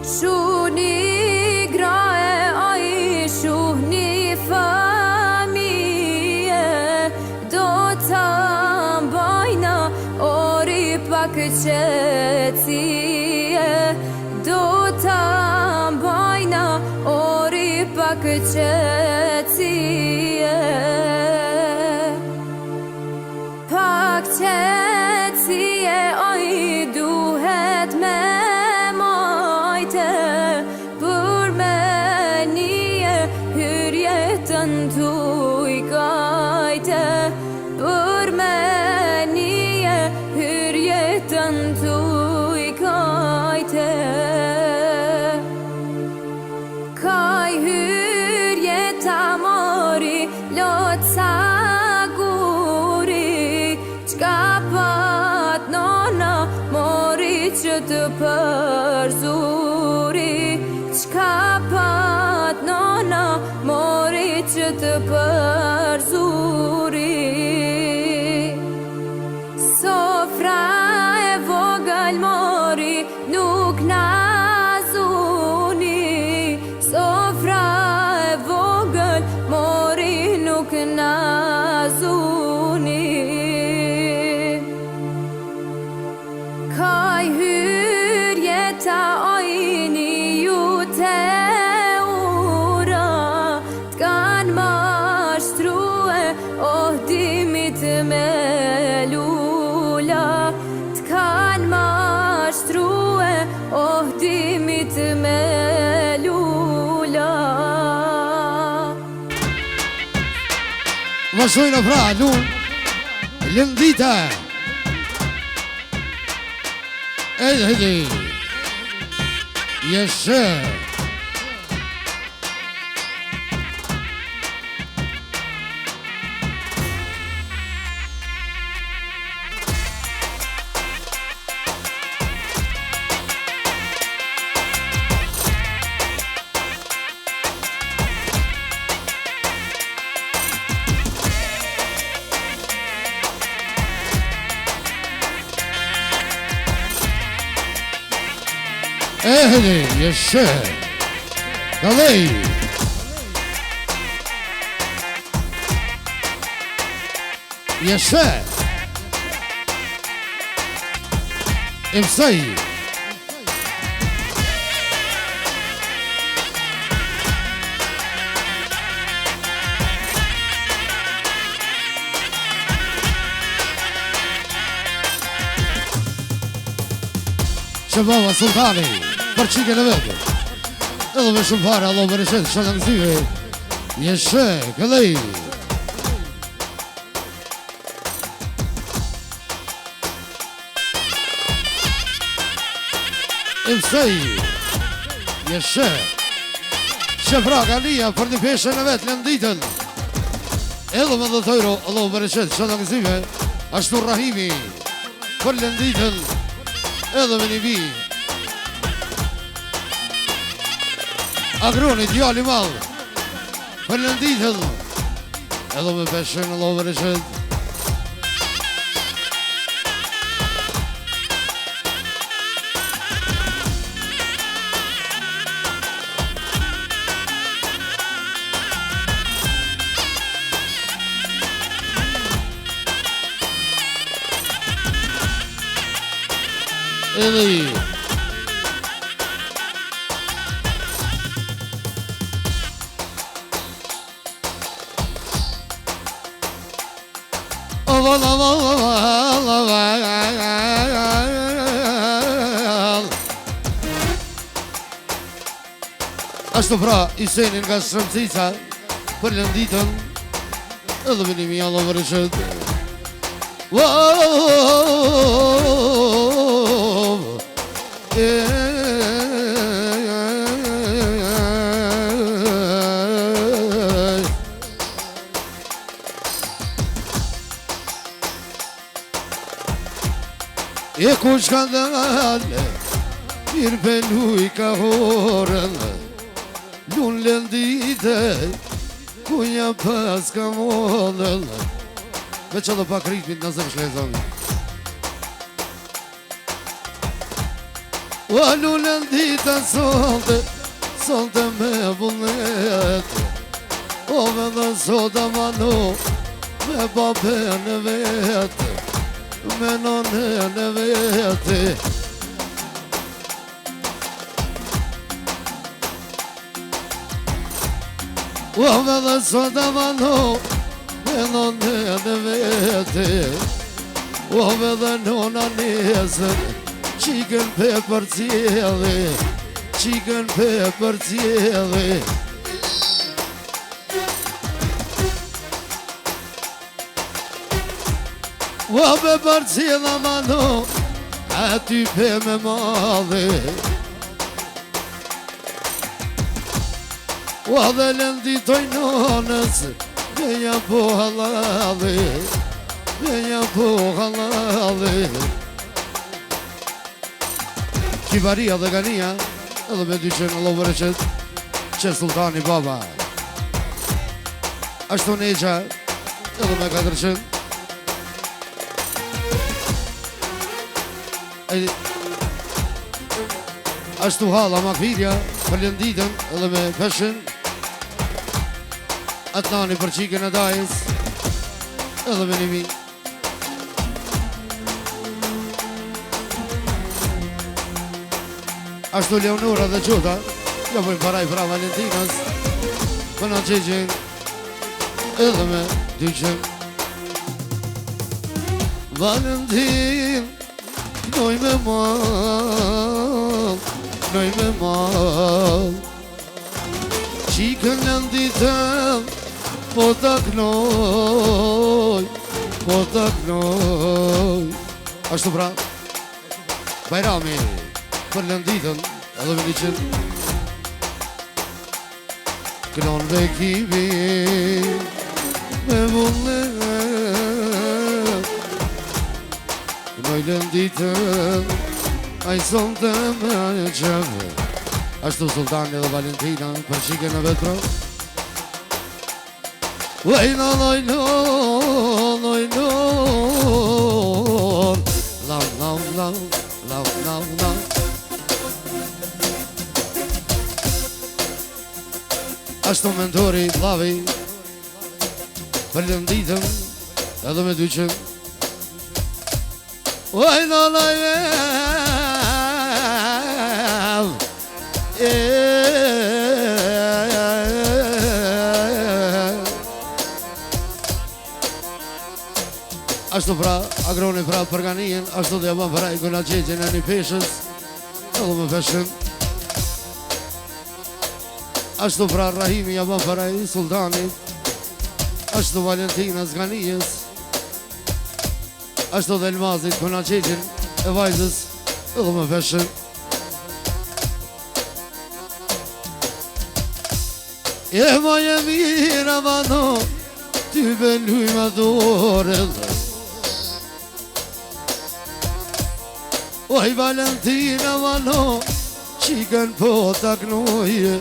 Shuni grae ai shuni familje do ta mbajna ori pak qetësie do ta mbajna ori pak qetësie pak qetësie oj duhet me për me nije hyrjetën tuj kajte për me nije hyrjetën tuj kajte kaj hyrjeta mori lot sa guri qka pat nona mori që të përzuri qka pat nona mori që të përzuri sofra e vogël mori nuk na zuni sofra e vogël mori nuk na zuni kaj hyrjeta ojni ju te ura t'kan mashtrue oh dimit me lula t'kan mashtrue oh dimit me lula Vazhdojnë pra lun lëndita Edhe Jeshe Jeshe Kalej Jeshe Imsaj Shëbava Sultani për qikën e vetë edhe me shumë fare Allah më rëshet shënë nëzive Jeshe Kalej Imsej Jeshe Shëfra Galia për një peshën e vetë lënditën edhe me dhe tojro Allah më rëshet shënë nëzive ashtu Rahimi për lënditën edhe me një bi Agroni djali malë për lënditën edhe me peshën Allah më rëshet edhe ashtu pra Isenin nga Shërëmcica për lënditën edhe venimi Allah më rëshët E kush ka dalë mirë beluj ka horën lun lëndite ku nja pas ka modën me që dhe pak ritmit në zërë shlezon O lullën dita sonte me vullnet O me dhe sota manu me babën e vetë Me nonën e vetë O me dhe sota manu me nonën e vetë O me dhe nona nesër Qikën pe për cjeli Qikën pe për cjeli O pe për cjela manu Aty pe me madhe O dhe lënditoj nonës Veja po halale Veja po halale Kibaria dhe Gania Edhe me dy qenë Allah vërëqet Që sultani baba Ashtu Neqa Edhe me 4 qenë Ashtu Hala Makvirja Për lënditën edhe me 5 qenë Atnani për qikën e dajës Edhe me nimi Ashtu Leonora dhe Gjota Ja pojnë paraj pra Valentinas Për në qeqen Edhe me 2 qen Valentin Knoj me mal Knoj me mal Qikën lënditëm Po ta knoj Po ta knoj Ashtu pra Bajrami Për lënditën edhe me 2 qen Kënon me kibi Me vullet Kënoj lënditën Aj sonte me qeve Ashtu Sultani dhe Valentina Për qikën e vetro Lojno, lojno, lojno Lau, lau, lau, lau, lau, lau Ashtu mentori, lavi Për lënditëm Edhe me 2 qen Lojno, lojno Ashtu pra, agroni pra përganien Ashtu dhe jabon pra i kuna qeqen e një peshës Edhe me 5 qen Ashtu pra Rahimi jabon pra i Sultanit Ashtu Valentina Zganijës Ashtu dhe Elmazit kuna qeqen e vajzës Edhe me 5 qen E ma je mira vano Ty beluj ma dore Oj Valentina vano Qikën po ta knoje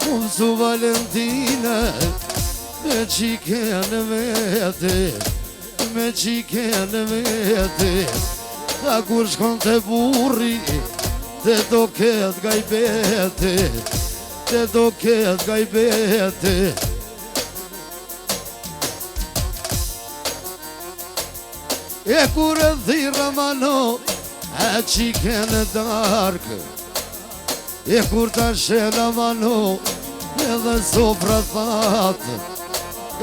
Unë su Valentina Me qikën e vete Me qikën e vete A kur shkon të burri Te do ket gajbete Te do ket gajbete E kur e dhira mano E qikën e darkë E kur ta shela mano Edhe sofra thatë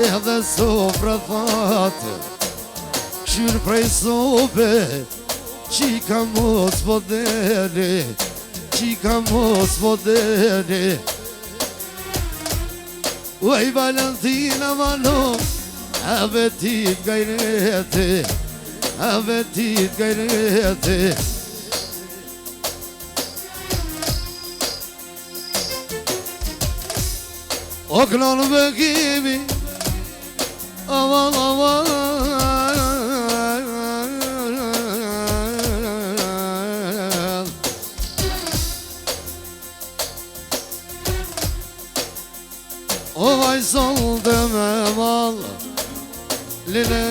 Edhe sofra thatë Kshyrë prej sope Qika mos po dele Qika mos po dele Uaj Valentina mano A vetit gajrete A vetit gajrete O knonë bëgimi Aval, aval O vaj solde me mal Lile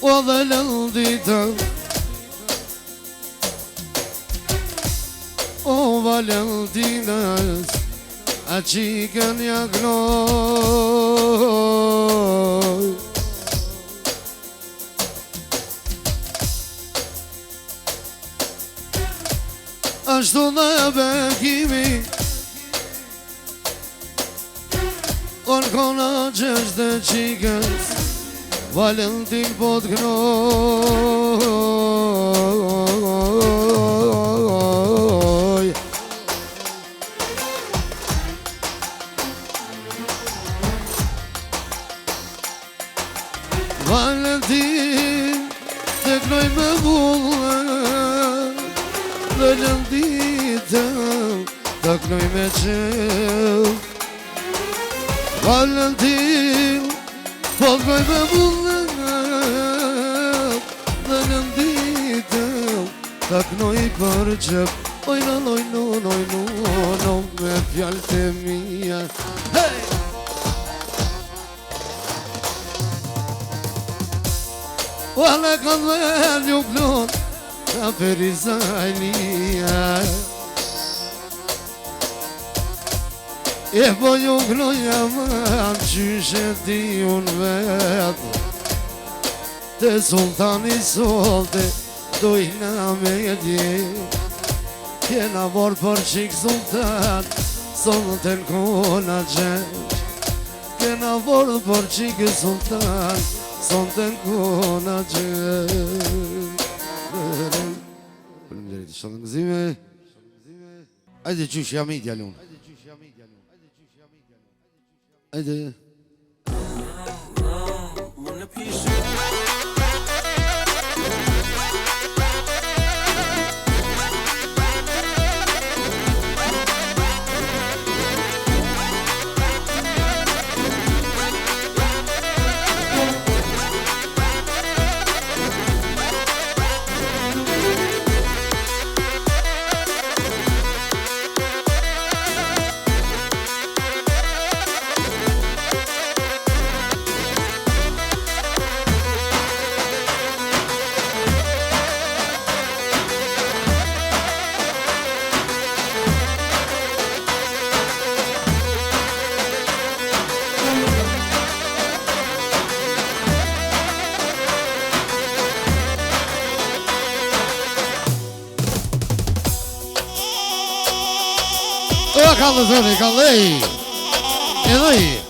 O dhe lënditën O Valentinës A qikën jagnoj Ashtu dhe bekimi On kona qështë dhe qikës Valentin po të knoj Valentin të knoj me vullë Dhe lënditën të knoj me qëll Valentin po të knoj me vullë Dhe lënditën të knoj për qëp Ojna, ojna, me fjallë të mija Hey! Wala ka dhe një plot Ka perizajnia E po një knoja më qyshe ti unë vetë Te sultani solte dojna me dje Kena vorë për qik sultan Solte në kona gjeq Kena vorë për qik sultan Solte në kona gjeq Përëmderit të shëllë nëzime Ajde qysh jam i djallun Ajde Kalle zoni, kalle Edhe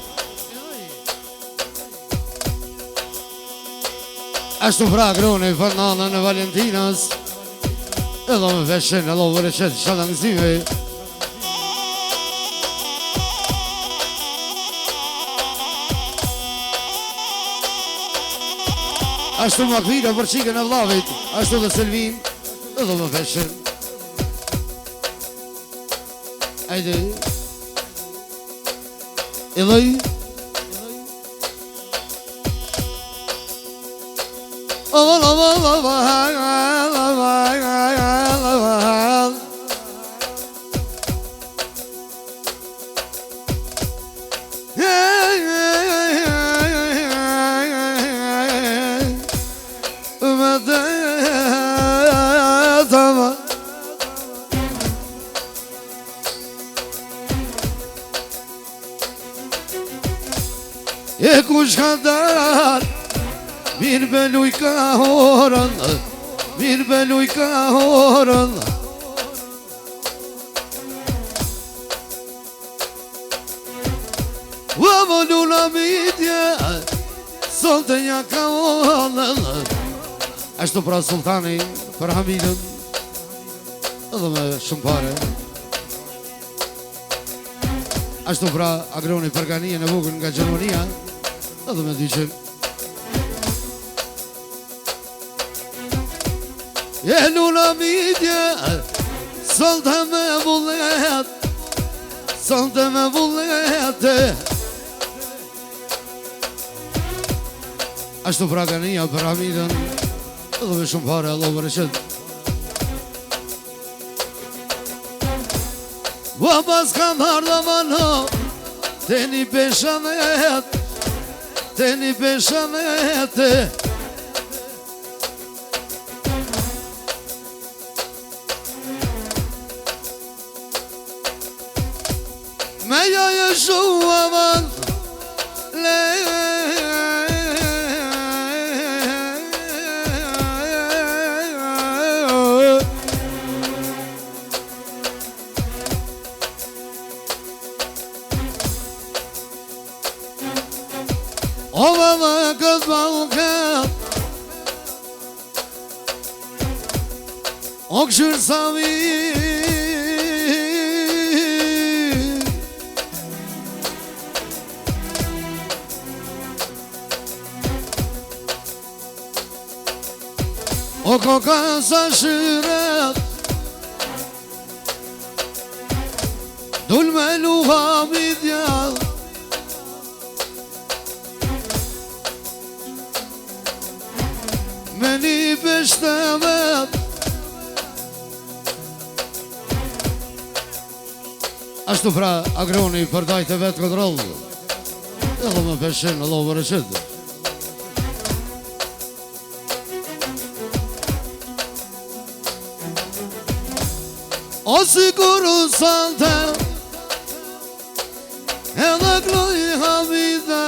Ashtu pra grone Fernandën e Valentinas Edhe me veshen Edhe vërë qëtë shala nëzime Ashtu Makvira për qikën e vlavit Ashtu dhe Selvin Edhe me veshen Ajde Eloi E kush ka dar Mirë beluj ka horën Mirë beluj ka horën Ua voluna midje Sonte nja ka horën Ashtu pra sultani Për Hamidën Edhe me shumë pare Ashtu pra agroni përganije në vogën nga Gjermania Edhe me dyqen E luna midje Solte me vullet Solte me vullet Ashtu pra ganija për Hamidën Edhe me shumë pare Allah për e qëtë Ua pas kam ardha vano Te një peshanet Te një peshanet O dhe këtë balket O këshyrë sa vit O koka sa shyret Dul me luha midjall Me një beshte vet Ashtu pra agroni për dajte vetë kontrol Edhe me peshin, Allah më rëshit O siguru sante Edhe kloj hamide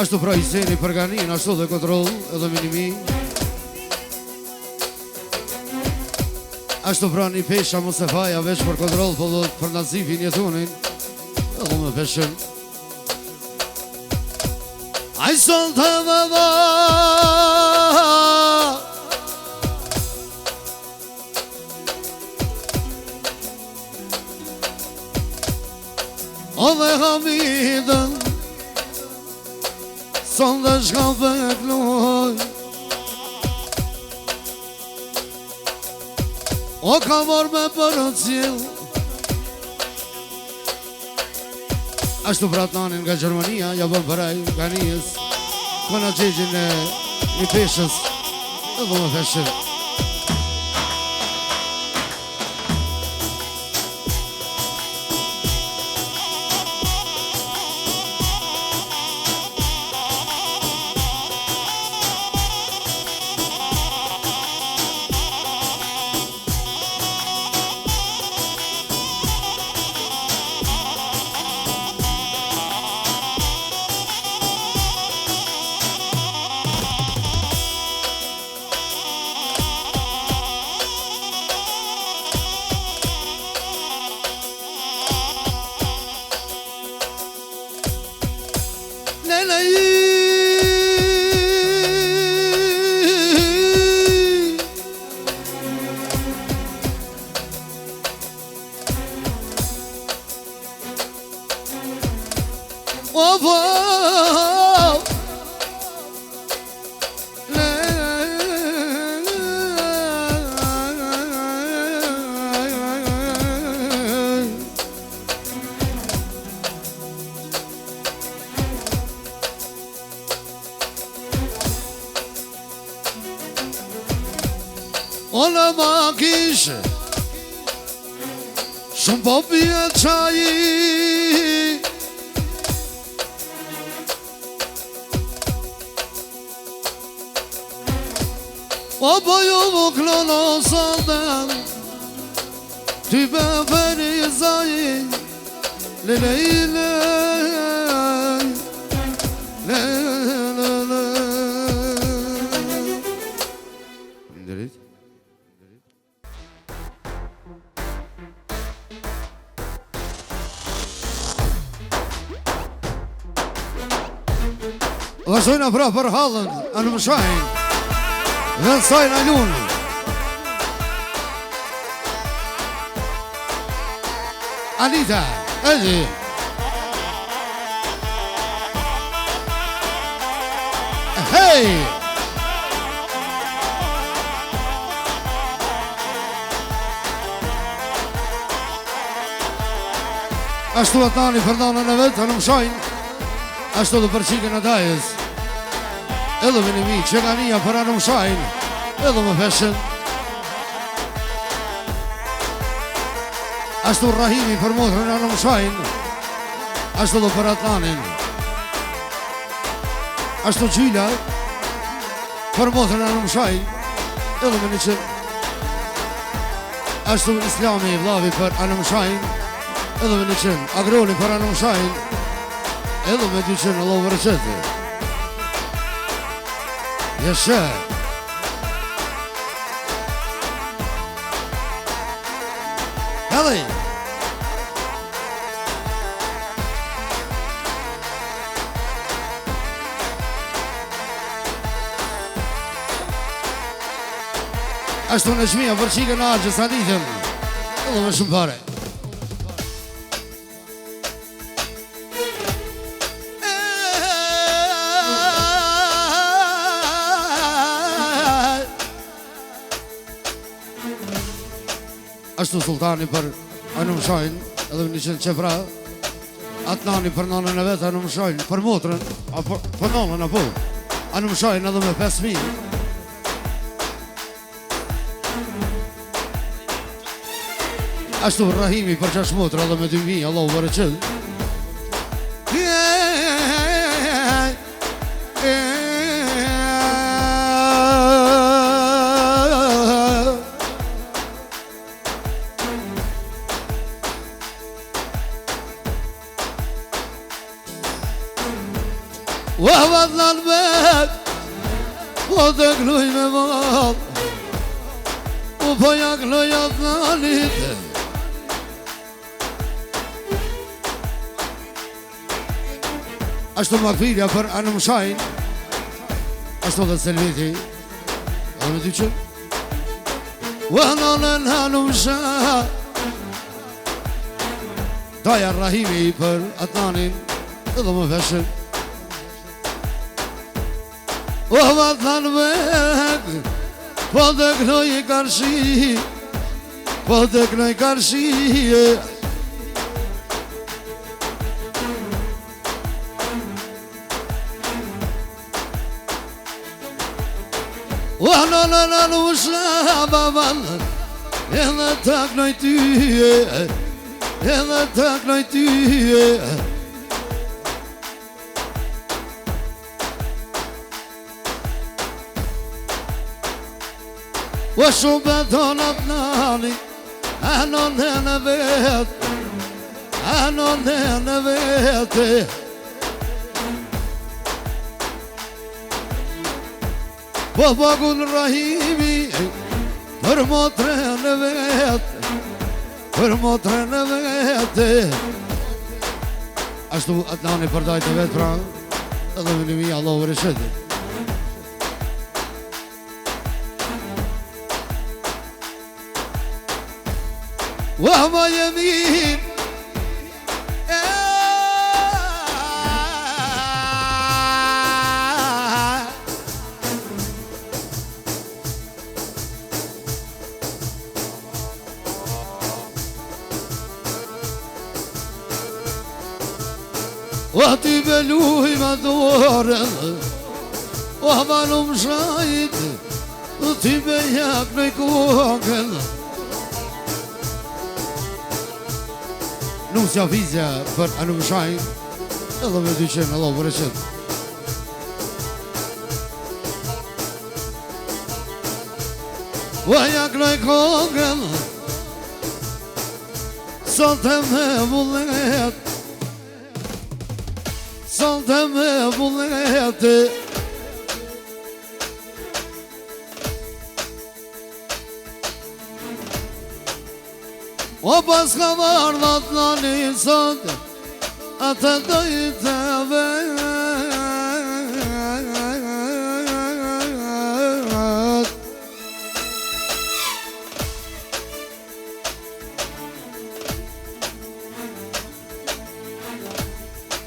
Ashtu pra i seni për ganin, ashtu dhe kontrol edhe minimi Ashtu pra një pesha mos e faja veç për kontrol po dhe për nazifin jetunin edhe me peshen Aj sol të dhe dha O dhe hamidën Son dhe shka për kloj O ka mor me për o cil Ashtu prat nanin nga Gjermania Ja bën përaj nga njës Këna gjegjin e një peshës Edhe më peshën Ona ma kishe Shumë po pje qaji O po ju më klono sonden Ty be feri zaji Le le le Le le le Ndërit Vazhdojna pra për halën, anë më shajnë Dhe në sajnë alunë Anita, Edi Hej Ashtu atë nani për nanën e vetë, anë më shajnë Ashtu dhe për qikën e dajës Edhe me një mi që nga nija për anë më shajnë Edhe më feshen Ashtu Rahimi për motrën anë më shajnë Ashtu dhe për Atlanin Ashtu Gjyla për motrën anë më shajnë Edhe me një që Ashtu Islami i Vlavi për anë më shajnë Edhe me një që Agroni për anë më shajnë Edhe me dy qenë Allah vërëqete. Jeshe. Edhe. Ashtu në shmija për qike në arqë sa ditën. Edhe me shumë pare. Ashtu sultani për Anum Shajnë, edhe një qenë qefra. Atë nani për nanën e vetë Anum Shajnë, për motrën, për nanën apo. Anum Shajnë edhe me 5.000. Ashtu Rahimi për 6 motrë edhe me 2.000, Allahu vërëqëll. Wahvat lan bek, po të kluj me mal, po ja kluj atë nanit. Ashtu makfirja për Anum Shajnë, ashtu dhe Selveti, edhe me dy qënë. Wahnalen Anum Shajnë, Daja Rahimi për atë nanin, edhe me veshën. Wahvat lan bek, po të kluj karshi, po të kluj karshi. Wahnalan usha baban, edhe të knoj tyje, edhe të knoj tyje. Wa shumë beton atë nani, anon dhe në vetë, anon dhe në vete. Po pagun Rahimi, për motrën e vetë, për motrën e vete. Ashtu atë nani për dajtë e vetë pra, edhe me 1.000 Allah vërëqete. Wahma yemin Wahti beluhi ma dorën, wahma Anum Shajnë, ti be jak në kokën. Nusja vizja për Anum Shajnë, edhe me dy qenë Allah vërëqet. Vaja kloj kokën, solte me vullet, solte me vullet. O pas ka vardhat nani sot, atë dojtë vetë.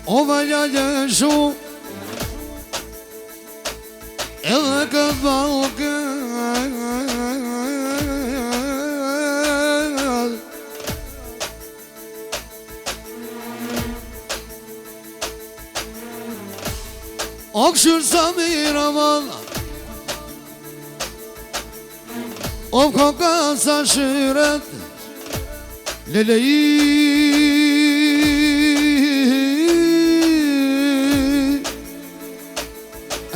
O valja gjëshu, edhe këtë balkë. O këshur sa mira valla, o koka sa shyret, leleji.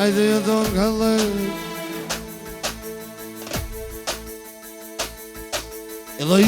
Ajde jeton kalle, eloj.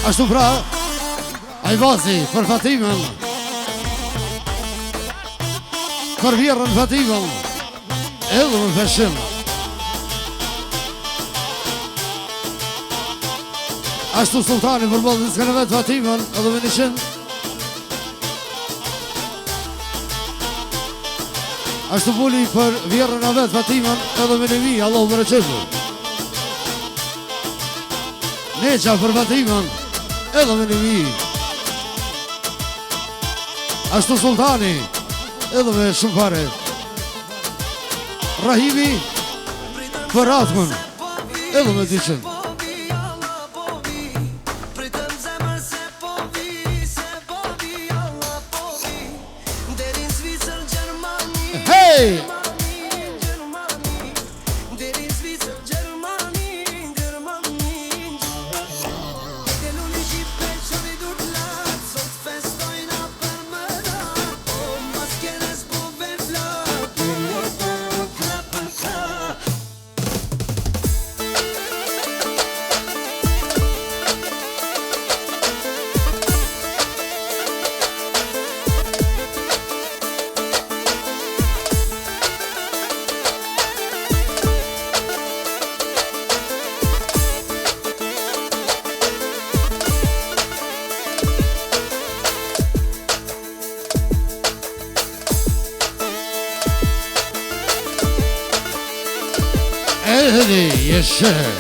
Ashtu pra, Ajvazi për Fatimën, për vjerën Fatimën, edhe më feshim. Ashtu sultani për bëllë në s'kene vetë Fatimën, edhe me nishin. Ashtu buli për vjerën a vetë Fatimën, edhe me nimi, Allah më reqetu. Neqa për Fatimën, edhe me nimi. Ashtu sultani, edhe me shumë pare. Rahimi për Atmën, edhe me dyqen. Hey! Yes, sir.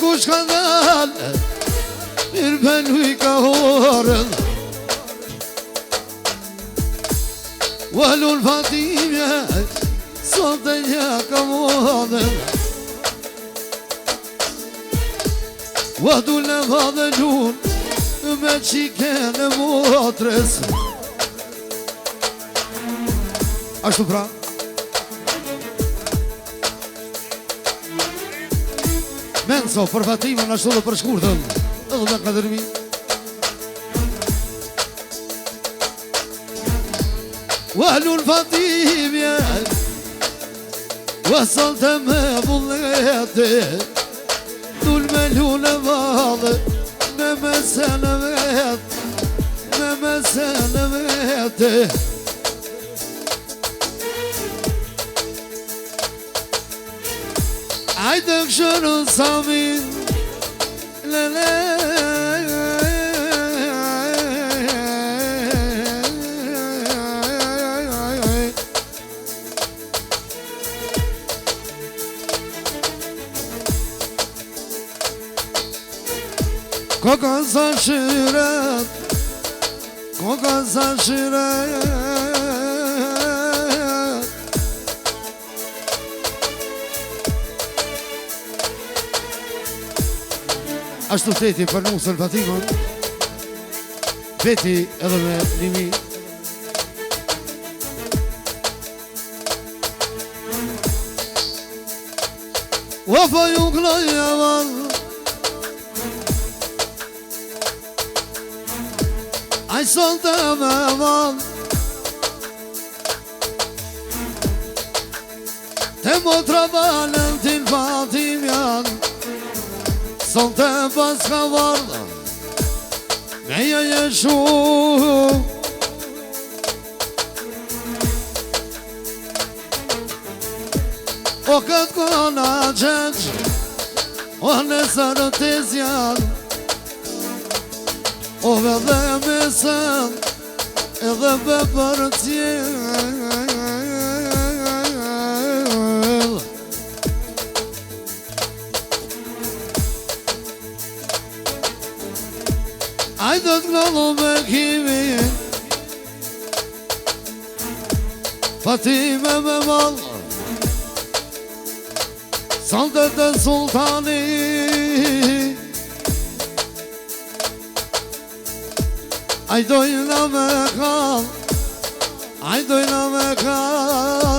kush ka dalë mirë bënu I ka horën Walul Fatimja sot e nja ka modën Vahdu në vadhe lun me qike në motres. Ashtu pra Menso për Fatimën ashtu dhe për shkurtën edhe me Kadermi. Wahlun Fatimja wasalt me bullete dul me lune vadhe me mesene vete. Ajde këshëru samin lele Koka sa shiret Koka sa shiret Ashtu feti për nusën Fatimën, feti edhe me Limi. Wafa ju këllaj aval Aj solte me aval Te motra balën t'il Fatimjan Solte pas ka vardha Meja jeshu O këtë kona qeq O nësë të zjan O vedhe mesën Edhe be për tjel Ajde të knallu me kimi Fatime me malla Salte të sultani Ajdojna me kall Ajdojna me kall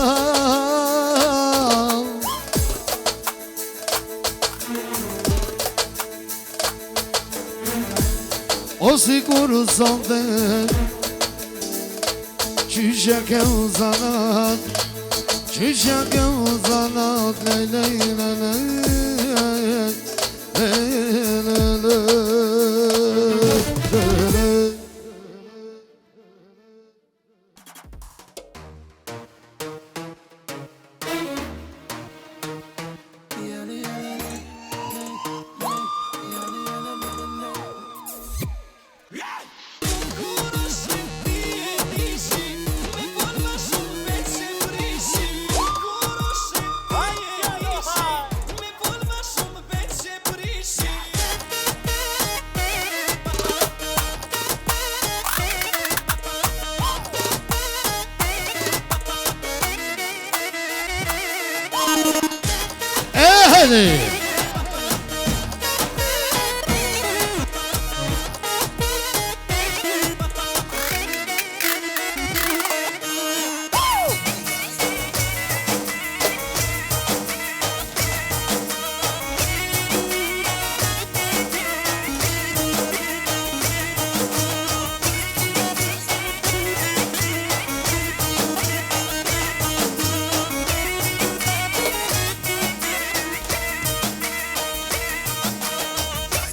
O sigur sante Qysha ke uzanat Qysha ke uzanat Lej, lej, lej, lej, lej, lej.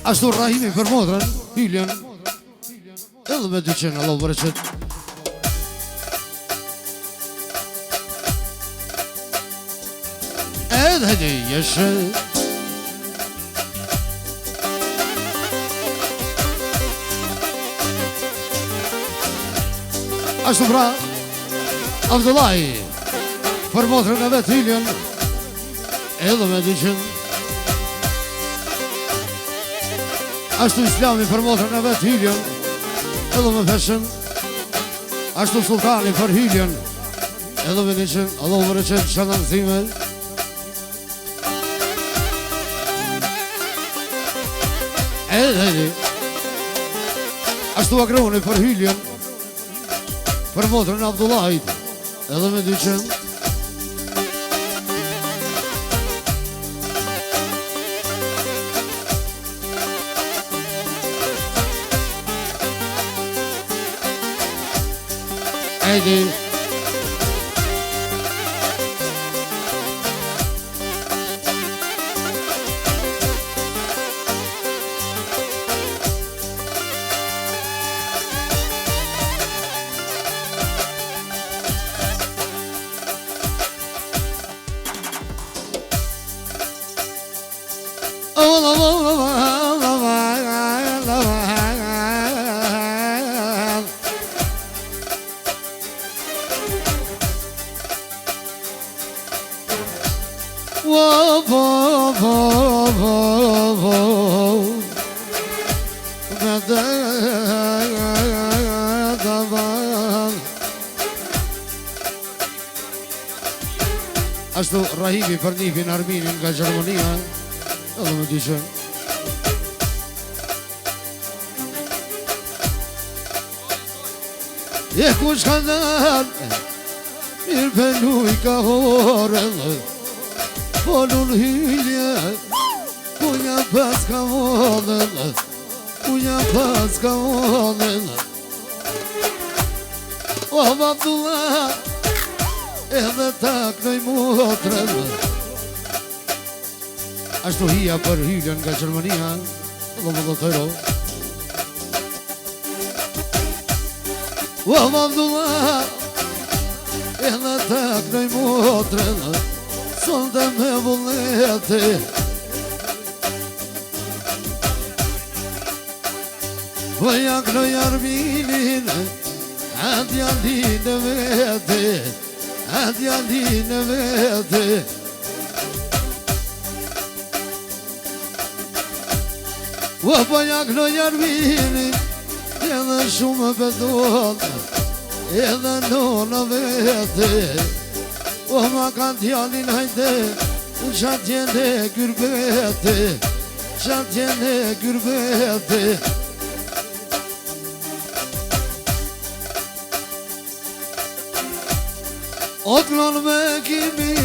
Ashtu Rahimi për motrën, Hyljen edhe me 200 Allah bërëqet. Edhe di jeshe Ashtu pra Abdullahi për motrën e vetë Hyljen edhe me 200. Ashtu Islami për motrën e vetë Hyljen edhe me peshen. Ashtu Sultani për Hyljen edhe me 100. Allah bërëqet shëndësime. Edhe ashtu akroni për hyljen për motrën Abdullahit edhe me dyqen Ejdi Ashtu Rahimi për nifin Arminin nga Gjermania edhe më dyqen E ku shka nërë mirë penuj ka horën Po nun hylje Punja pas ka vonën Punja pas ka vonën O Abdullah Edhe taknoj motrën Ashtu hija për hyljen nga Gjermania Edhe më dhëtëro O Abdullah Edhe taknoj motrën Sonde me vullnete Po jaknoj Arminin A djallin e vete A djallin e vete O po jaknoj Arminin Edhe shumë bedon Edhe nona vete O ma kanë djallin hajde Shatjene gyrbete Shatjene gyrbete O klon me kimi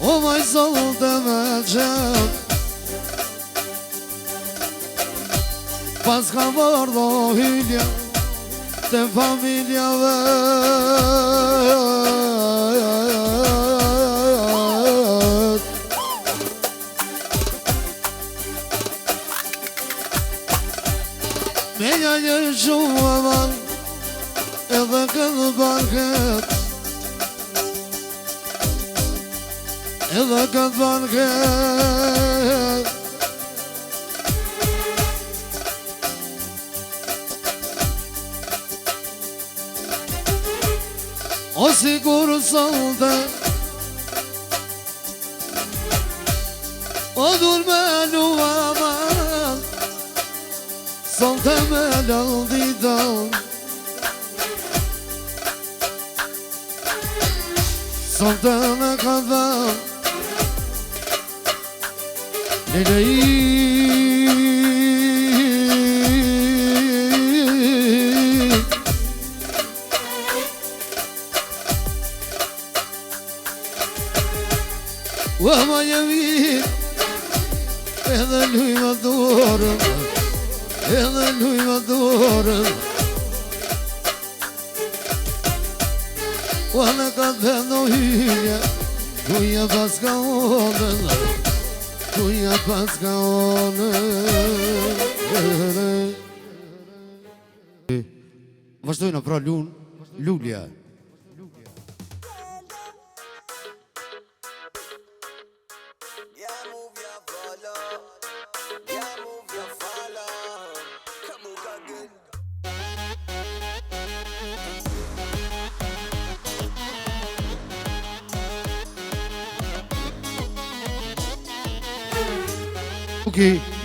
O maj sollte me qep Pas ka vërdo hylja Te familjave Menja një shumë aman Edhe këtë banket Edhe këtë banket O sigur solte O dur me luaman Solte me laldidan Solte me kadam Vama jemi Edhe lujma dorën Edhe lujma dorën Vala ka të në hylja Kuja pas ka onën Kuja pas ka onën Vazhdojnë pra lulja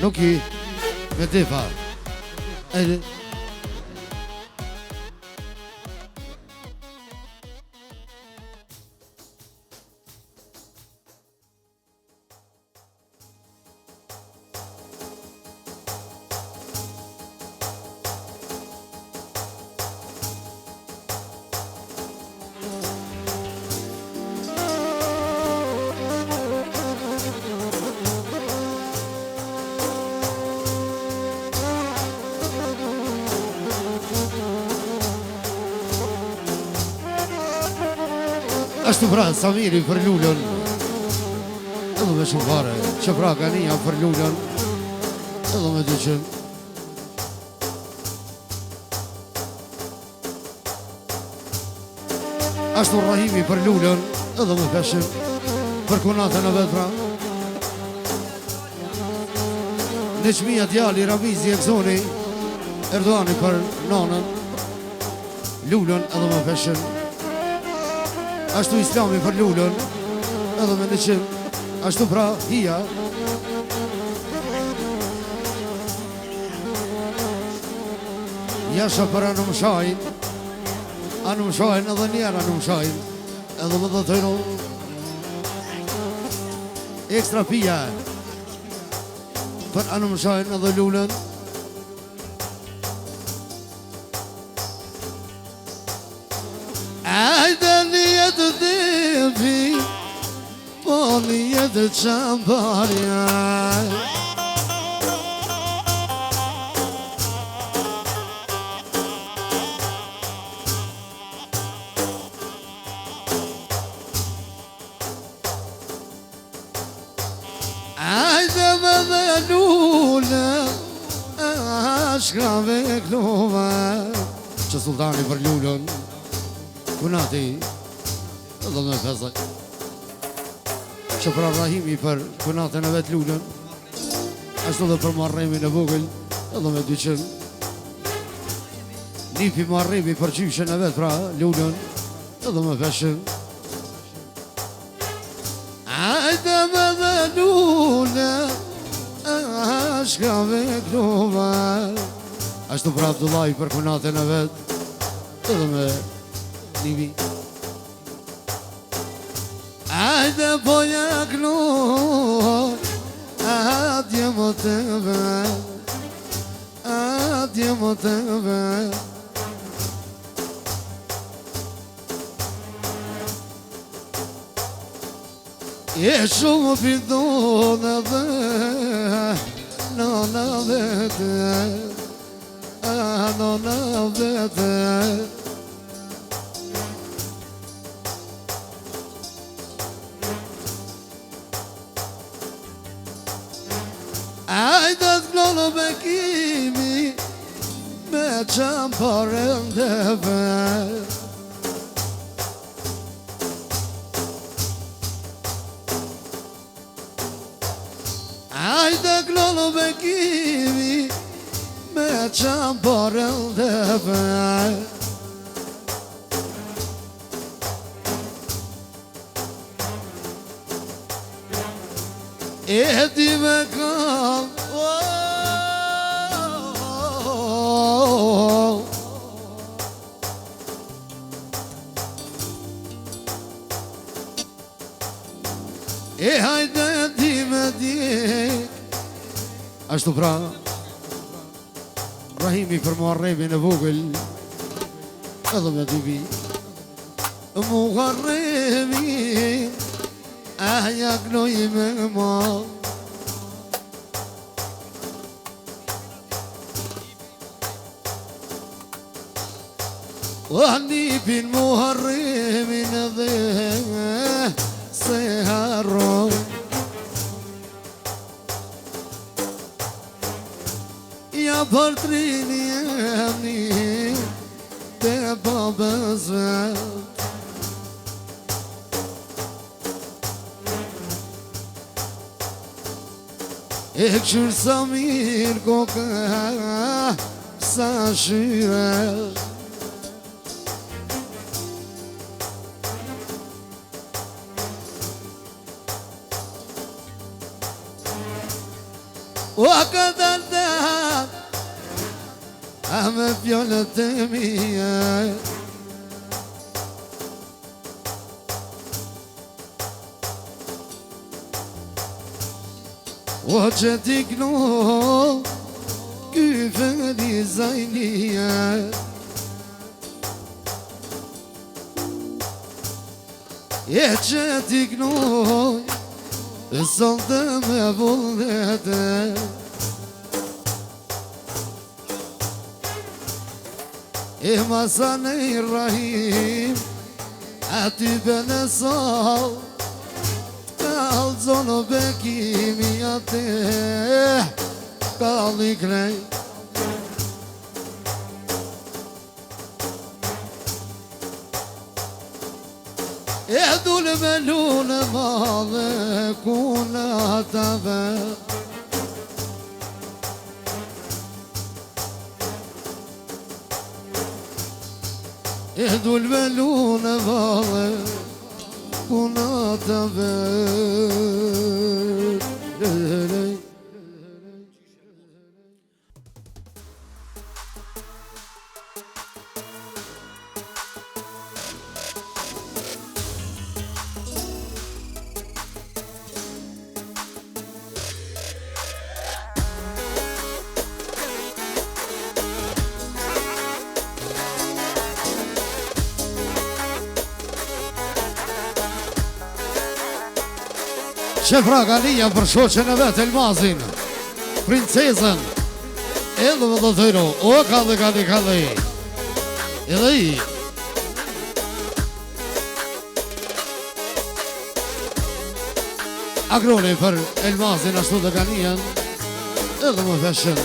Nuki, me defa Ejde. Ashtu pra, Samiri për lullën, edhe me shumë fare, që pra Gania për lullën, edhe me dyqën. Ashtu Rahimi për lullën, edhe me peshën, për kunatën e vetë pra. Neqmija djali, Ramizi, Egzoni, Erdoani për nanën, lullën edhe me peshën. Ashtu Islami për lullën, edhe me në qim, ashtu pra hija. Jasha për Anum Shajn edhe njerë Anum Shajn, edhe me dhe të ekstra pija për Anum Shajn edhe lullën. Ajde nijetë dhipi, po nijetë qambarja. Ajde me dhe lullë, shkrave kluve, që sultani për lullën, kunati, edhe me fezaj. Që pra Rahimi për kunatën e vetë lullën, ashtu dhe për marremi në vogël, edhe me dyqën. Nipi marremi për qyshën e vetë pra lullën, edhe me feshën. Ajde me dhe lullën, shkave kluve, ashtu pra Abdullaj për kunatën e vetë, edhe me Nivi. Ajde poja klo, adje më të vet, adje më të vet. Je shumë pidon edhe nona vete, nona vete. Ajde t'klonë me kimi, me qamparën dhe vet. Ajde t'klonë me kimi, me qamparën dhe vet. E di me kam, e hajde di me di. Ashtu pra Rahimi për Muharremin e vogël, edhe me dybi Muharremin, ja gnoj me ma. Nipin Muharremin edhe se harro. Ja për trini emni te babës vet. E këshur sa mirë koka, sa shyre. O këtë A me fjallët e mija O që t'i kno Ky feli zajnija E që t'i kno Sot të me vullnete E masan e rahim A ty bene sal Kalzono bekimi ate Kalli krej E dule me lune madhe Kuna të vet E dul me lune vale Kuna të vet Shefra Galia për shoqen e vetë Elmazin Princezën Edhe më do të thëjro O kalli Edhe i Agroni për Elmazin ashtu dhe Galian Edhe më feshen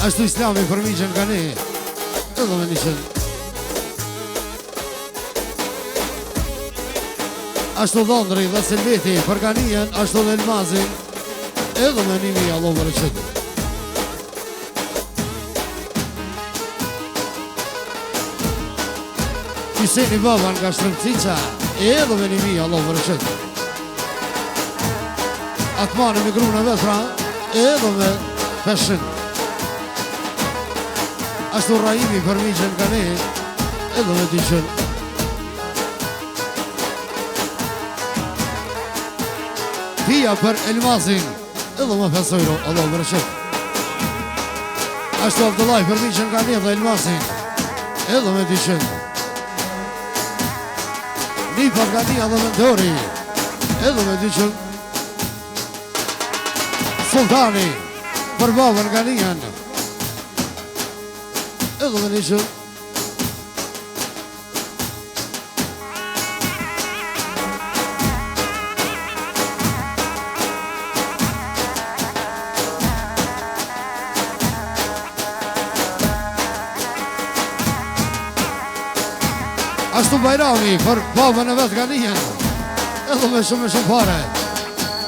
Ashtu Islami për miqen Gani Edhe më nishen Ashtu Dhondri dhe Selveti për Ganien, ashtu dhe Elmazin Edhe me nimi Allah më rëqëtë Hyseni Baba nga Shtrëmcica Edhe me nimi Allah më rëqëtë Atmani me grune vetra Edhe me feshin Ashtu Raimi për miqen Gani Edhe me dyqën Pia për Elmazin Edhe më fesojro Allah më rëshet Ashtu Abdullaj për miqen Gani dhe Elmazin Edhe me dyqen Nipar Gania dhe Mendori Edhe me dyqen Sultani për babën Ganian Edhe me dyqen Ashtu Bajrami për babën e vetë Ganien Edhe me shumë pare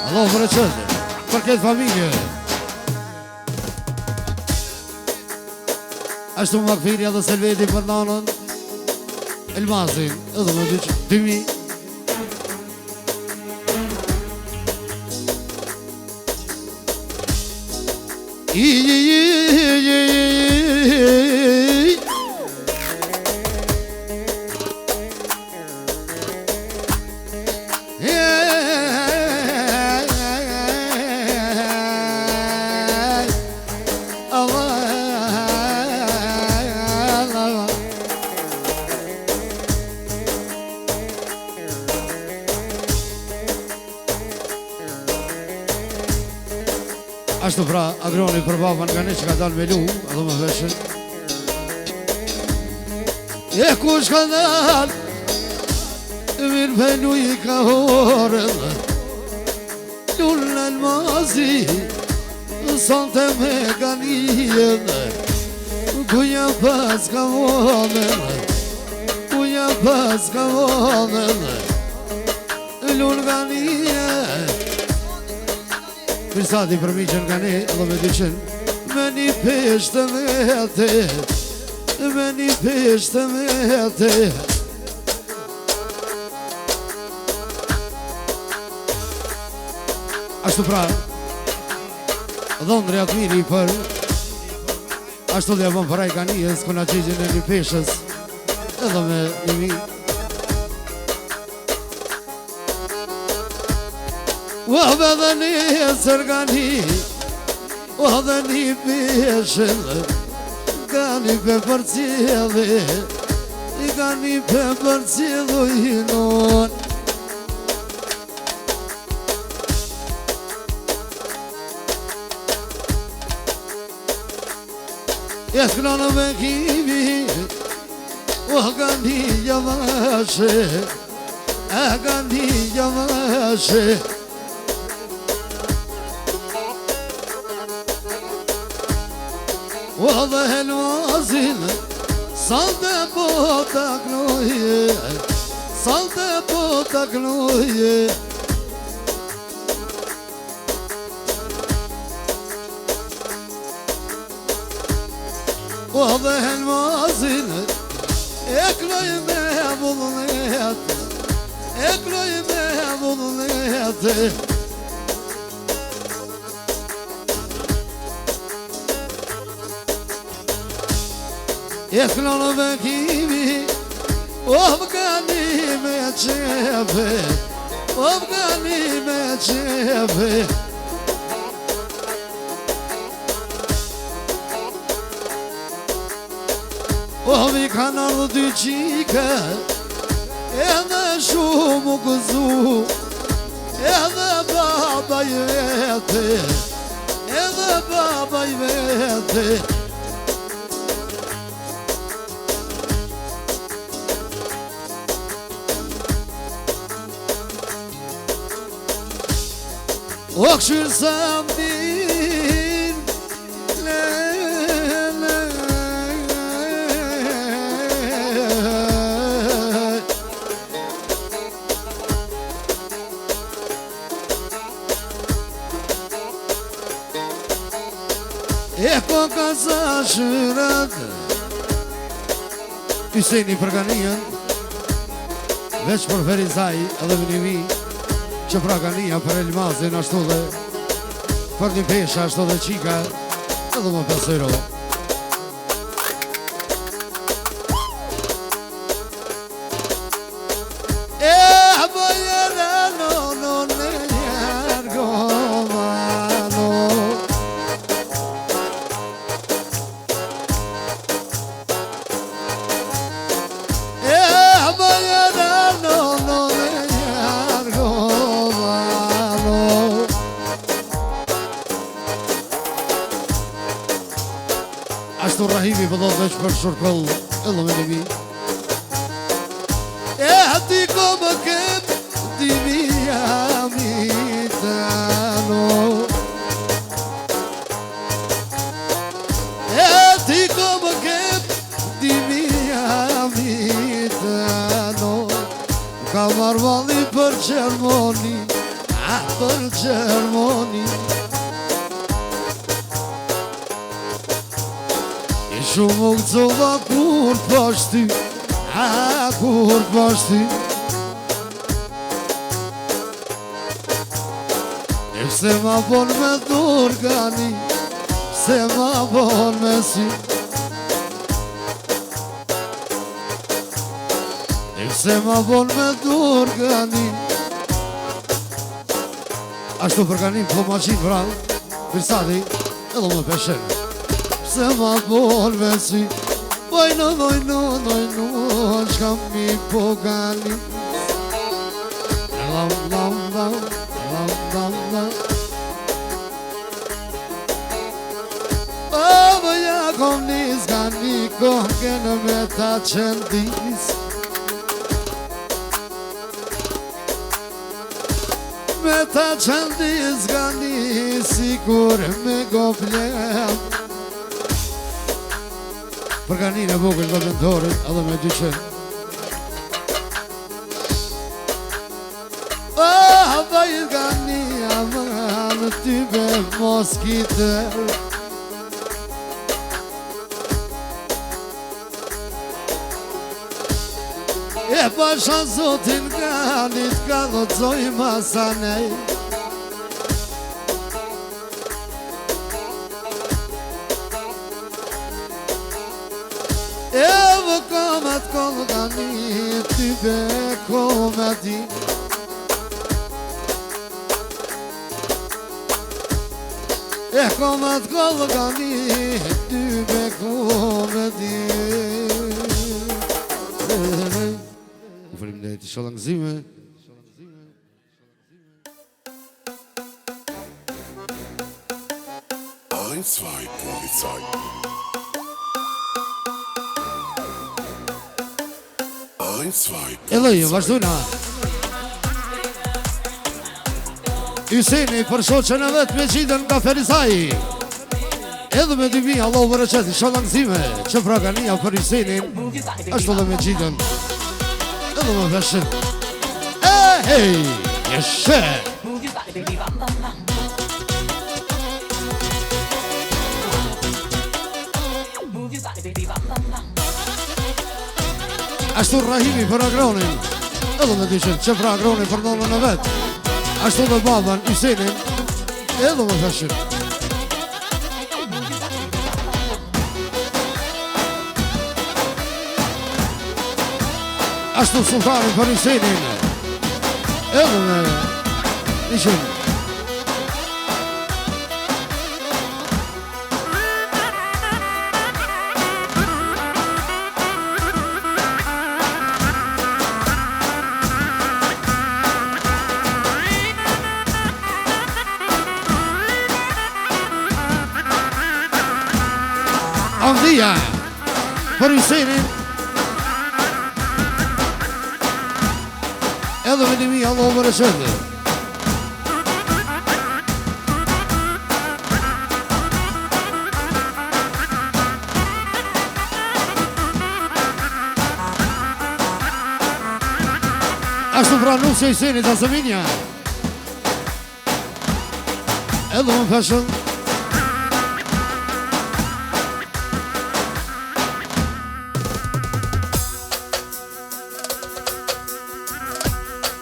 Allah më rëqëtë Për këtë familje Ashtu Makfiria dhe Selveti për nanën Elmazin Edhe me dyqë 2000 Ashtu pra Agroni për babën Gani që ka dalë me lu Edhe më veshën E kush ka dalë Mirë pelu i ka horën Lullë në Elmazi Sante me Ganien Kuja pas ka vonën Kuja pas ka vonën Lullë Ganien Pirsati për miqen Gani edhe me dyqen Me një peshtë me te Me një peshtë me te Ashtu pra dhondri atë miri për ashtu dhe bën për Ajkanijës, ku na qeqin e një peshës edhe me një mi. Dhe dhe një sërgani, dhe një peshën, ka një pe për cilë, ka një pe për cilë hinon. Eskronë me kimi, ka një javashe, ka një javashe. Dhe helvazin, salte po taknoje, salte po taknoje. Dhe helvazin, e kloj me vullnet, e kloj me vullnet. Eskronë me kimi, m'kani me qepe, m'kani me qepe. Mi kanë ardhë dy qike, edhe shumë u këzu, edhe baba i vete, edhe baba i vete. O këshirë sa m'din, e po ka sa shërat. Hyseni për Kanijën, veç për Ferizaj edhe më një mi, që pra Kanija për Elmazin ashtu dhe për një pesha ashtu dhe qika edhe më 5 euro. Bojera no ne njergo mano, bojera no ne njergo. Ashtu Rahimi përdojt veç për shurkoll edhe me një mi. Ti ko më kem, ti mi jam i tano. Ti ko më kem, ti mi jam i tano. Ka marrë valli për Gjermoni, për Gjermoni. Shumë u këzova kur pashty, kur pashty. E pse ma bon me durgani, pse ma bon me sy. E pse ma bon me durgani. Ashtu për Kanin po ma qinë vrall, Firsati edhe më peshen. Se ma bon me sy, vojno, shkam mi po gali. Lam, lam, lam, lam, lam, lam. Vëja kom nis, ka një kohën me ta qëndis. Me ta qëndis, ka një sigur me goblem. Për Kanin e vogël vëllëndorit edhe me dyqen. Vajt Kania më ty be mos kitër. E pasha zotin Kanit ka dhëtëzoj masanej. komet kolgani ty be komedi komet kolgani ty be komedi Faleminderit, inshallah gëzime. Zwei Polizei. Zwei. Eloj, vazhdojna. Hyseni për shoqën e vet me gjitën nga Ferizaj. Edhe me 2000, Allah u bërëqet, inshallah gëzime. Që fragania për Hysenin, ashtu dhe me gjitën. Edhe me veshin. Hej, jeshe. Ashtu Rahimi për Agronin. Edhe me dyqen që pra Agronin për nonën e vet. Ashtu dhe baban Hysenin. Edhe me veshin. Ashtu sultanin për Hysenin. Edhe me dyqen. Avdia për Hysenin. Edhe me 2000, Allah u bërëqet. Ashtu pra nusja Hysenit Aseminja. Edhe më feshën.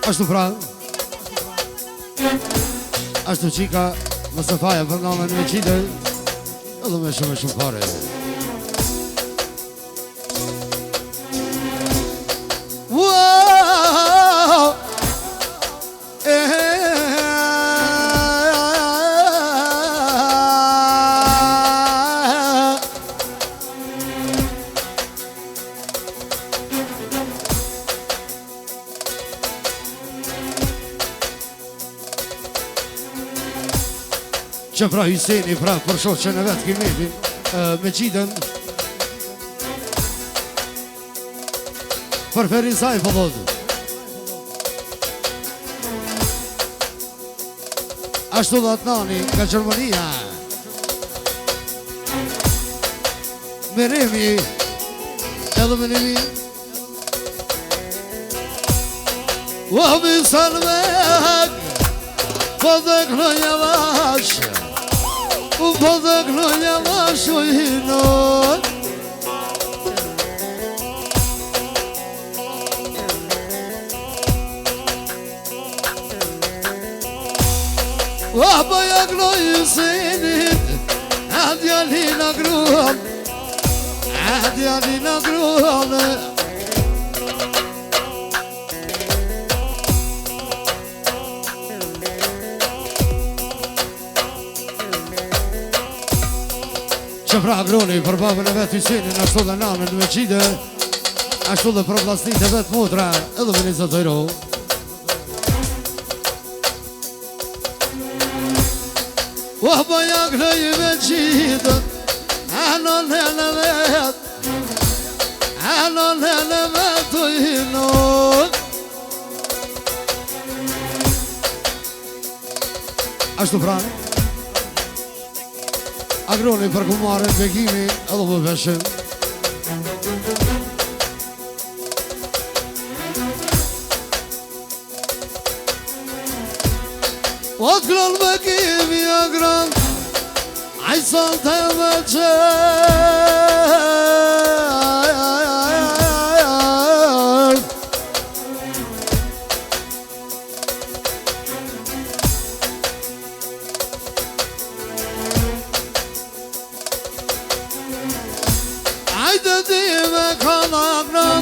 Ashtu pra Ashtu qika Mustafaja për nonën me qite Edhe me shumë pare Wow Që pra Hyseni pra për shoqën e vetë Kimetin me qitën për Ferizaj për dhëtë Ashtu dhe Adnani nga Gjermania me Remi edhe me Nemi Wabi Salmek po dhe kënë javash po dhe kënë javash o hinot Wahba ja kënë Hysenit Adjalina gruan Adjalina gruan Që pra Agroni për babën e vetë Hysenin ashtu dhe nanën me qide ashtu dhe për vlasnit e vetë motra edhe me një zëtojro Wahba ja kënëj me qide anon e në vetë anon e në vetë u hinot Ashtu pra Agroni për kumarën Begimi edhe më veshen O të kronë Begimi Agron Aj son të më qërë Ajde ti me kanë Agron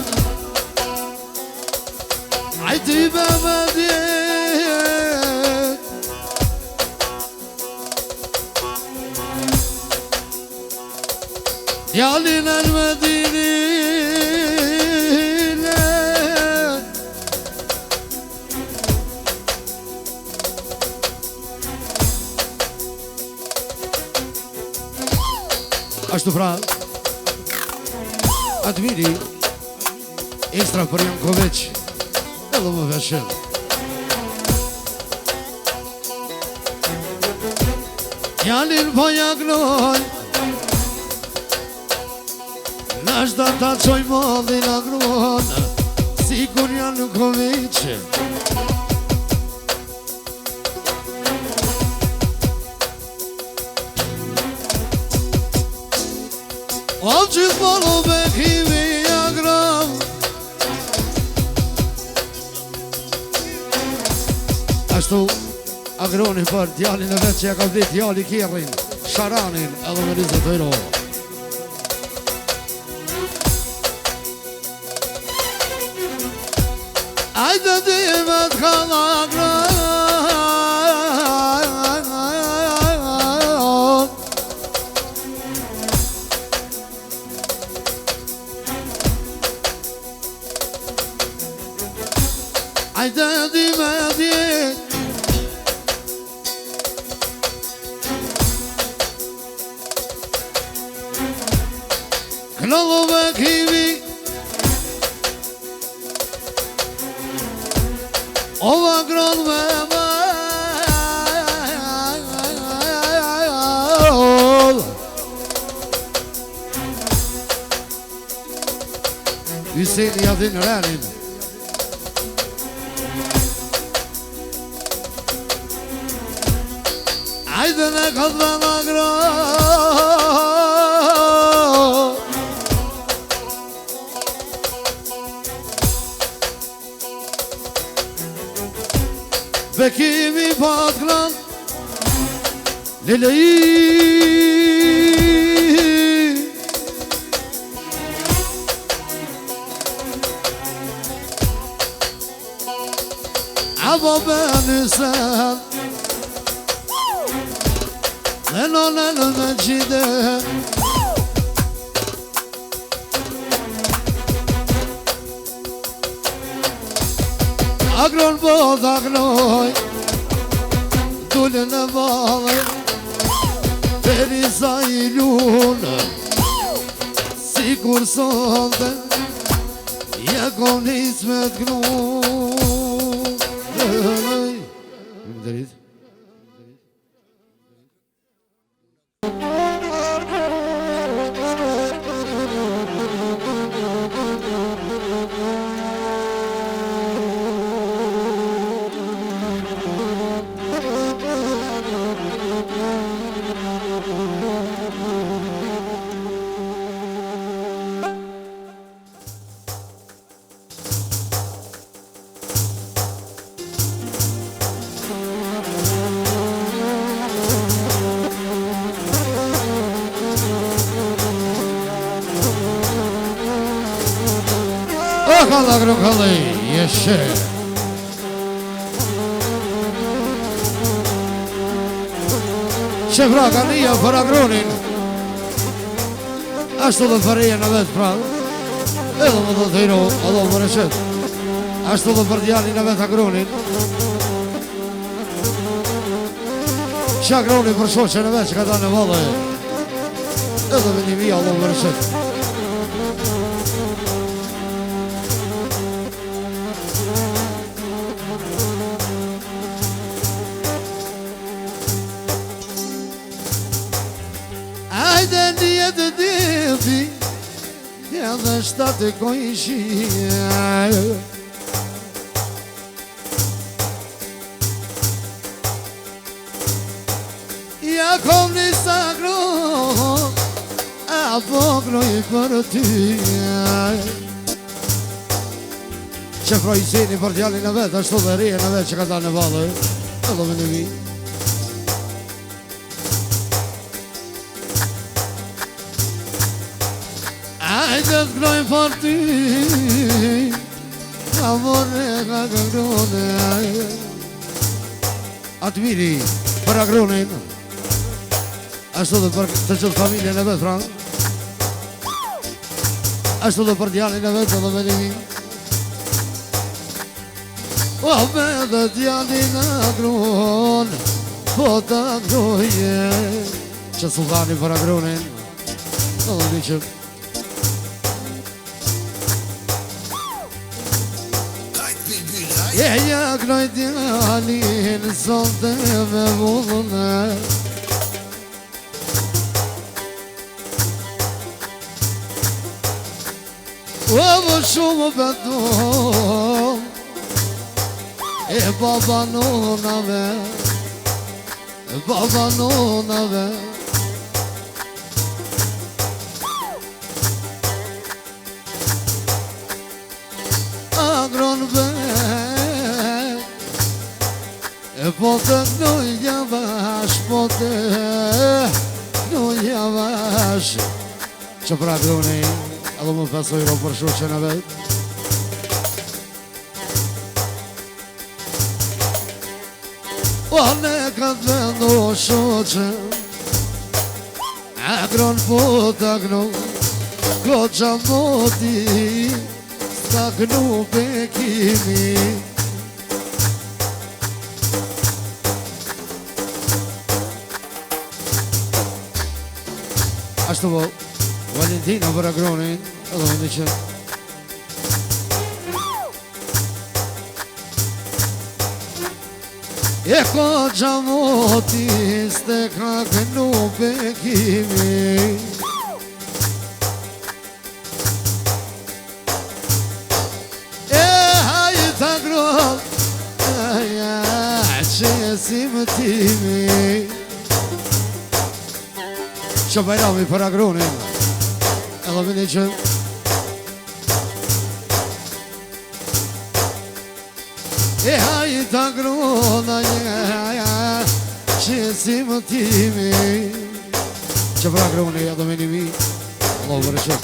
me me djet Djalin e në Medinine Ashtu pra Atë vini Ekstra për Jankovic Edhe më veshën Djalin po jagnoj Nashta ta qoj modhin agruon Si kur Jankovic O gjithë molo me kimi agram Ashtu agroni për djalin e vetë që ja ka vlit djali Kjerrin Sharanin edhe me 20 euro Ajde di me t'kall agron Ajde di me djet Knallu me kimi Ova gron me mal Hüseyin Yadin Ranin Ajde ne kadra me gron Bekimi pat klan Lelei Aba beni sen Lenon elime cide Agron bod agnoj Dullin e valë Perisa I lunë Sigur sonde Je kom nis me t'gnu Derit Kalla grunkalli, jeshe Shefra Galia për agronin Ashtu dhe përreje në vetë pra Edhe më dhe të hiro, edhe më reshet Ashtu dhe për djalin në vetë agronin Që agronin për shoqe në vetë që ka ta në vallë Edhe me një vija, edhe më reshet Edhe shtatë kojshia Ja kom një sagro Apo groj për ty Që froj seni për djalin e vetë Ashtu dhe rije në vetë që ka ta në valë Edhe me në vi Ajde t'groj për ty amore ka grune Admiri për agronin Ashtu dhe për të gjithë familjen e vetë pra Ashtu dhe për djalin e vetë dhe venimi O me dhe djalin e agron Po të agroje Që sultani për agronin Në dhe një që Ja knoj djalin Sonte me vullune O më shumë beton E baba nonave Baba nonave Agron be E po të knoj javash Po të knoj javash Që pra agroni Edhe më pesojro për shoqen e vetë O ne këtë vendu shoqen Agron po të gnu Ko qa moti Sta gnu bekimi Ashtu po Valentina për agronin Edhe më në që E ko gjamoti Ste ka kënu bekimi E hajt agron Aja që si më timi Që bajrami për agronin Edhe më një që E hajt agrona Që si më timi Që për agroni edhe më një mi Allah për e që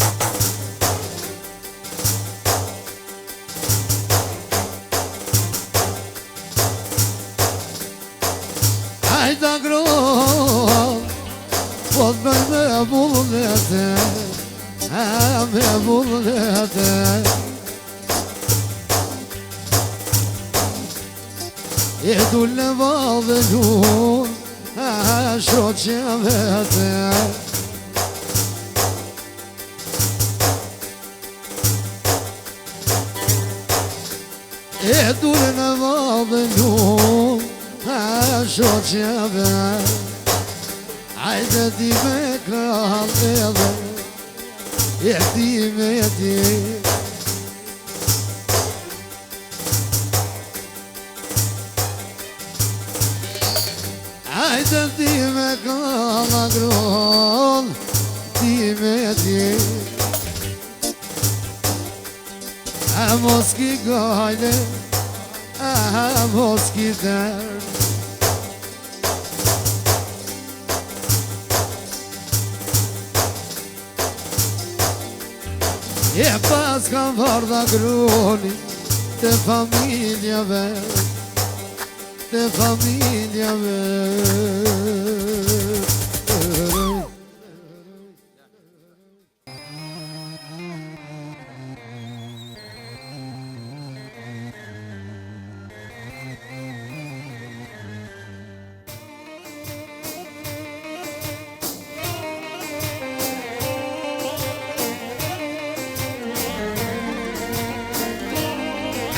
Hajt agrona Po të bëj me vullnete Me vullnete E du le vadhe lun Shoqja vete E du le vadhe lun Shoqja vete Hajde ti me kallë edhe E ti me ti Hajde ti me kallë agron Ti me ti A mos ki gajle A mos ki der E pas kam varda groni Te familjave Te familjave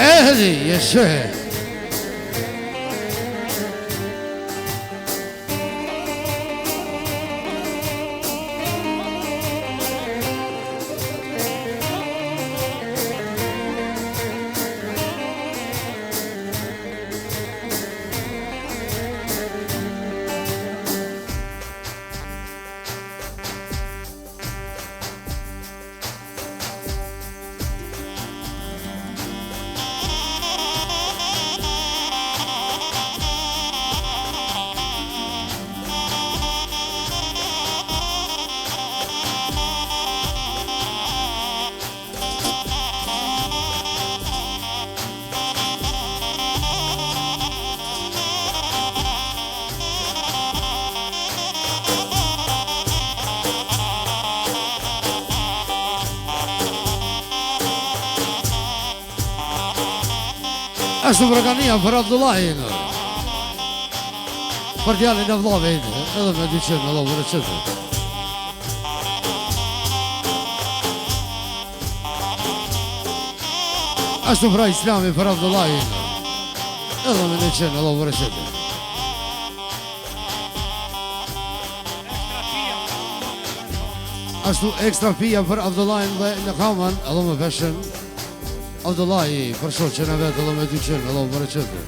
Eddie, yes sir. Ashtu brakania për Abdullahin. Për djalin e vllave edhe me dyqen, Allah për qëtë. Ashtu pra Islami për Abdullahin. Edhe me dyqen, Allah për qëtë. Ashtu ekstra pia për Abdullahin dhe në kaman, Allah me peshen. Abdullahi, për shoqen e vetë, Allah me dyqen, Allah për qëtë.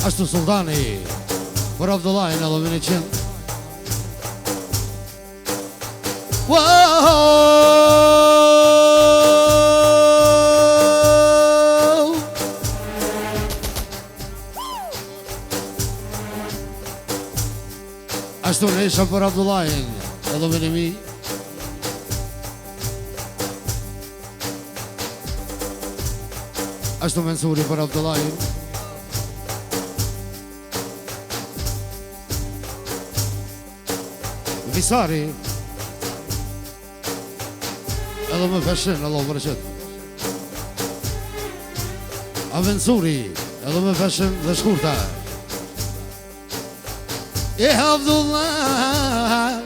Ashtu sultani për Abdullahin edhe me në qenë. Ashtu në isha për Abdullahin edhe me në mi. Ashtu mensuri për Abdullahin. Visari edhe me peshen, Allah për qëtë. Avensuri edhe me peshen dhe shkurta. E Abdullah,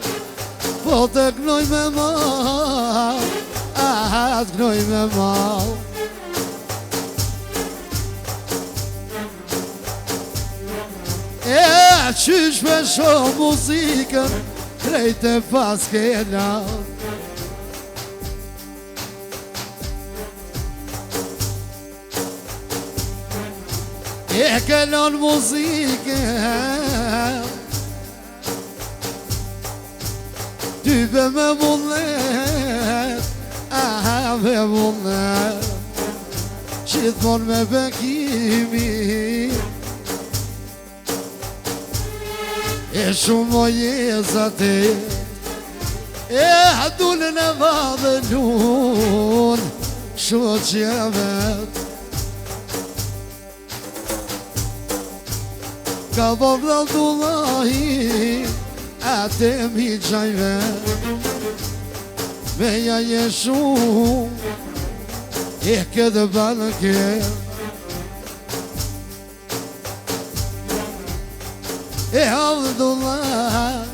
po të knoj me mal, të knoj me mal. E qysh me shumë muzikën, krejt e pas kena. E kenon muzikën, type me mullet, me mullet, gjithmon me bekimi. E shumë o jesate, e dulën e vadhe nun, shoqja vet. Ka vogla Abdullahi, atë mi qaj vet. Meja je shumë, e këtë balëke. E Abdullah,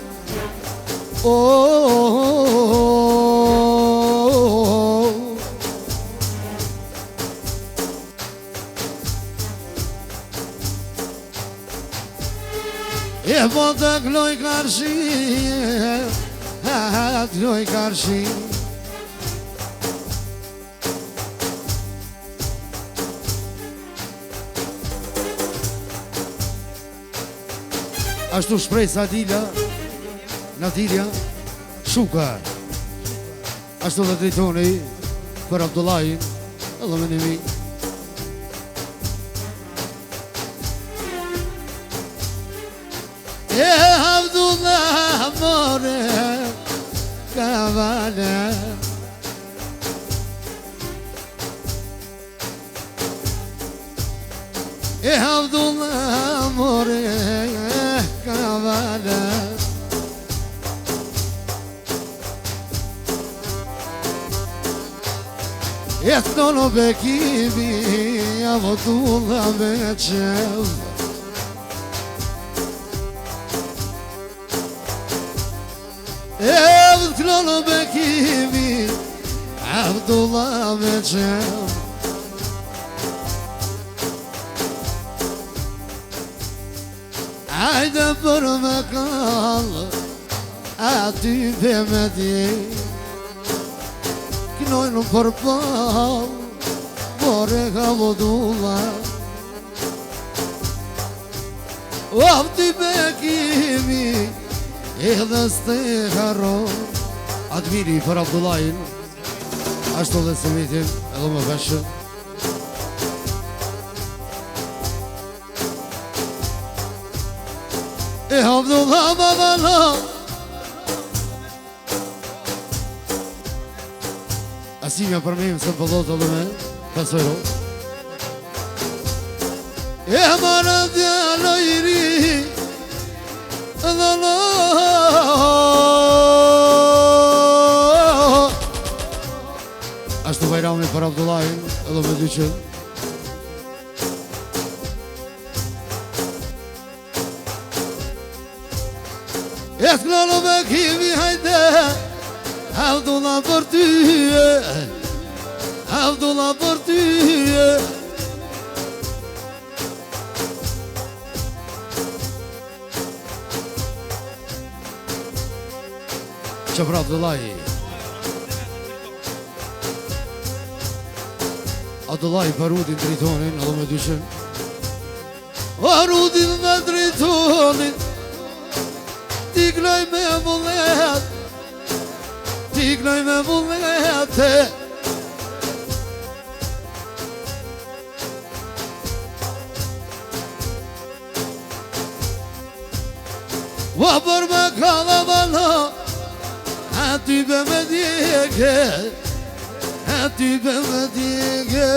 e po të kloj karshi, të kloj karshi. Ashtu shprej Sadila, Natilja, Shuka. Ashtu dhe drejtoni për Abdullahin, edhe me nimi. E Abdullah more, kavale. E Abdullah more, kavale. E të në bekimi, Abdullah me qev. E të në bekimi, Abdullah me qev. Ajde për me kallë, aty për me dje. Knojnë për palë, more ka Abdullah. Afti bekimi, edhe s'te harron. Admiri për Abdullahin, ashtu dhe semitin, edhe më veshën. E Abdullah babala, asimja për me se pëllot edhe me pasojro. E marë djalo i ri, Ashtu Bajrami për Abdullahin, edhe me dy qënë. Eskëllë me kimi hajde, Abdullah për ty, Abdullah për ty. Që për Abdullahi Abdullahi për Rudin drejtonin, edhe me dyshim. Rudin dhe drejtonin, ti kloj me vullet, ti kloj me vullete. Va për me kalavano, aty be me djege, aty be me djege.